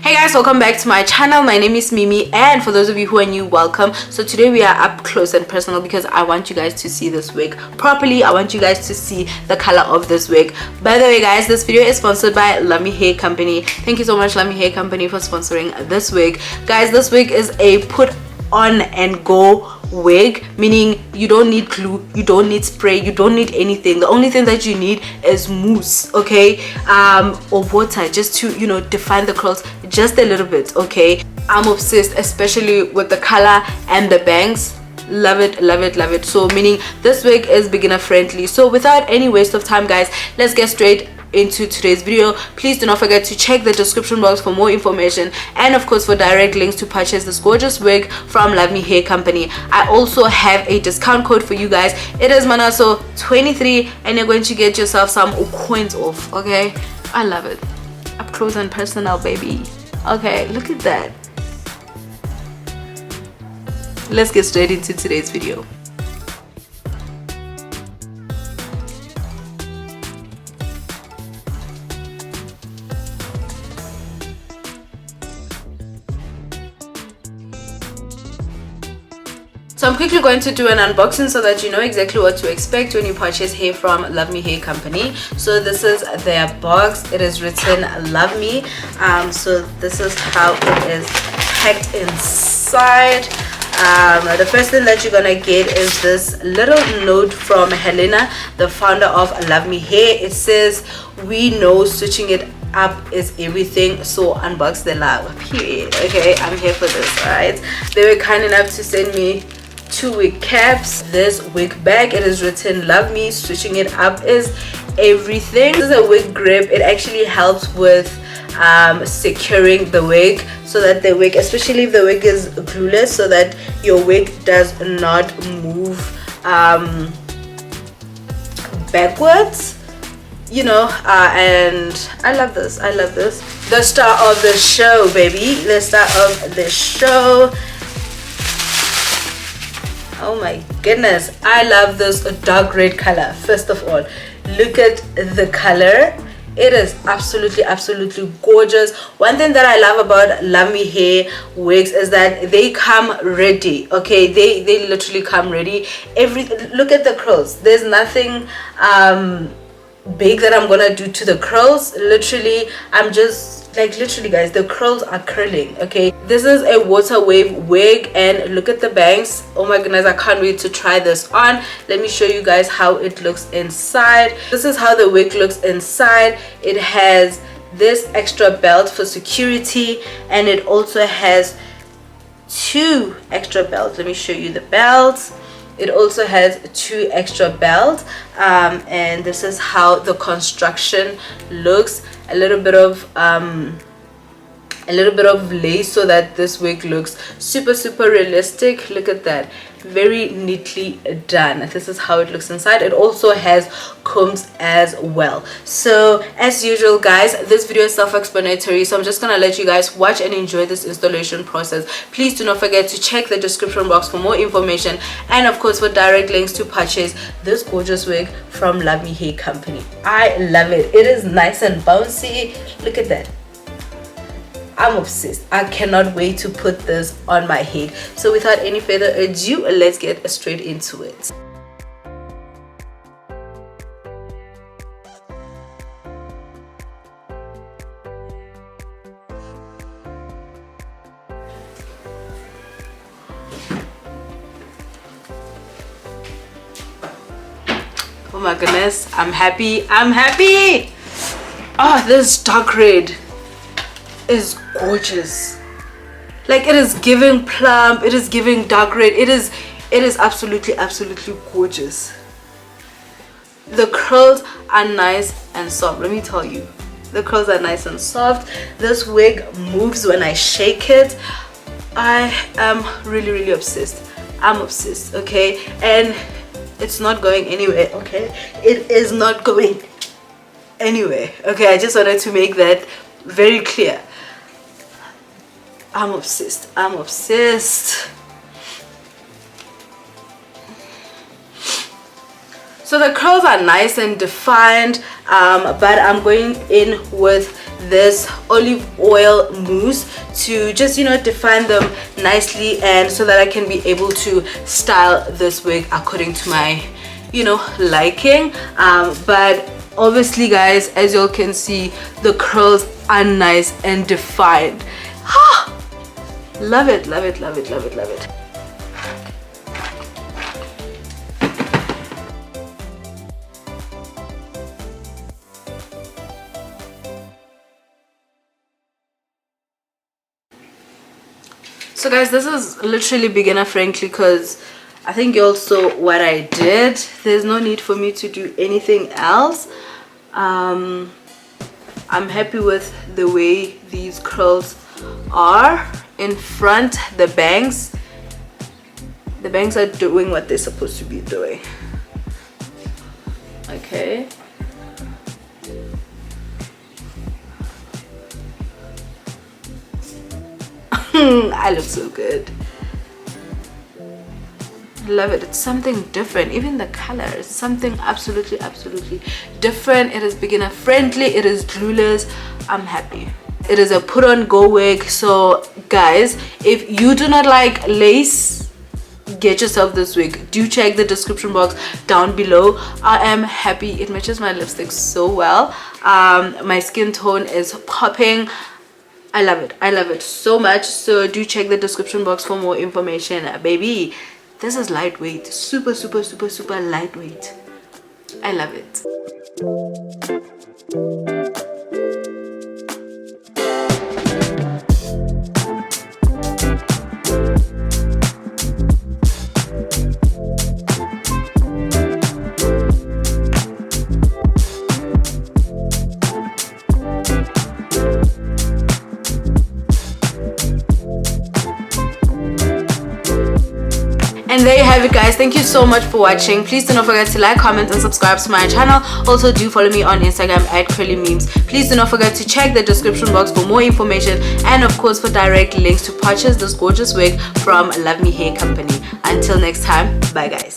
Hey guys, welcome back to my channel. My name is Mimi, and for those of you who are new, welcome. So today we are up close and personal because I want you guys to see this wig properly. I want you guys to see the color of this wig. By the way guys, this video is sponsored by Luvme Hair Company. Thank you so much, Luvme Hair Company, for sponsoring this wig. Guys, this wig is a put on and go wig, meaning you don't need glue, you don't need spray, you don't need anything. The only thing that you need is mousse, okay, or water, just to, you know, define the curls just a little bit. Okay, I'm obsessed, especially with the color and the bangs. Love it, love it, love it. So meaning this wig is beginner friendly. So without any waste of time guys, let's get straight into today's video. Please do not forget to check the description box for more information, and of course for direct links to purchase this gorgeous wig from Luvme Hair Company. I also have a discount code for you guys. It is Manaso23, and you're going to get yourself some coins off. Okay, I love it. Up close and personal, baby. Okay, look at that. Let's get straight into today's video. So I'm quickly going to do an unboxing so that you know exactly what to expect when you purchase hair from Luvme Hair Company. So this is their box. It is written Luvme. So this is how it is packed inside. The first thing that you're gonna get is this little note from Helena, the founder of Luvme Hair. It says, "We know switching it up is everything, so unbox the love." Period. Okay, I'm here for this. Right, they were kind enough to send me 2 wig caps, this wig bag. It is written Luvme, switching it up is everything. This is a wig grip. It actually helps with securing the wig so that the wig, especially if the wig is glueless, so that your wig does not move backwards, you know. And I love this. I love this. The star of the show, baby, the star of the show. Oh my goodness, I love this dark red color. First of all, look at the color. It is absolutely gorgeous. One thing that I love about Luvme Hair wigs is that they come ready. Okay, they literally come ready. Look at the curls. There's nothing big that I'm gonna do to the curls. Literally, I'm just like, literally guys, the curls are curling. Okay, this is a water wave wig, and look at the bangs. Oh my goodness, I can't wait to try this on. Let me show you guys how it looks inside. This is how the wig looks inside. It has this extra belt for security, and it also has 2 extra belts. Let me show you the belts. It also has 2 extra belts, and this is how the construction looks. A little bit of lace so that this wig looks super realistic. Look at that, very neatly done. This is how it looks inside. It also has combs as well. So as usual guys, this video is self-explanatory, so I'm just gonna let you guys watch and enjoy this installation process. Please do not forget to check the description box for more information, and of course for direct links to purchase this gorgeous wig from Luvme Hair Company. I love it. It is nice and bouncy. Look at that. I'm obsessed. I cannot wait to put this on my head. So without any further ado, let's get straight into it. Oh my goodness, I'm happy. I'm happy. Oh, this dark red is gorgeous. Like, it is giving plum, it is giving dark red. It is absolutely gorgeous. The curls are nice and soft. Let me tell you, the curls are nice and soft. This wig moves when I shake it. I am really obsessed. I'm obsessed. Okay, and it's not going anywhere. Okay, it is not going anywhere. Okay, I just wanted to make that very clear. I'm obsessed. I'm obsessed. So the curls are nice and defined, but I'm going in with this olive oil mousse to just, you know, define them nicely, and so that I can be able to style this wig according to my, you know, liking. But obviously guys, as y'all can see, the curls are nice and defined. Love it, love it, love it, love it, love it. So guys, this is literally beginner friendly because I think you all saw what I did. There's no need for me to do anything else. I'm happy with the way these curls are in front. The bangs are doing what they're supposed to be doing. Okay. I look so good. I love it. It's something different. Even the color is something absolutely different. It is beginner friendly. It is glueless. I'm happy. It is a put on go wig. So guys, if you do not like lace, get yourself this wig. Do check the description box down below. I am happy. It matches my lipstick so well. My skin tone is popping. I love it. I love it so much. So do check the description box for more information, baby. This is lightweight. Super lightweight. I love it. And there you have it guys. Thank you so much for watching. Please do not forget to like, comment and subscribe to my channel. Also do follow me on Instagram at @curlymemes. Please do not forget to check the description box for more information, and of course for direct links to purchase this gorgeous wig from Luvme Hair Company. Until next time, bye guys.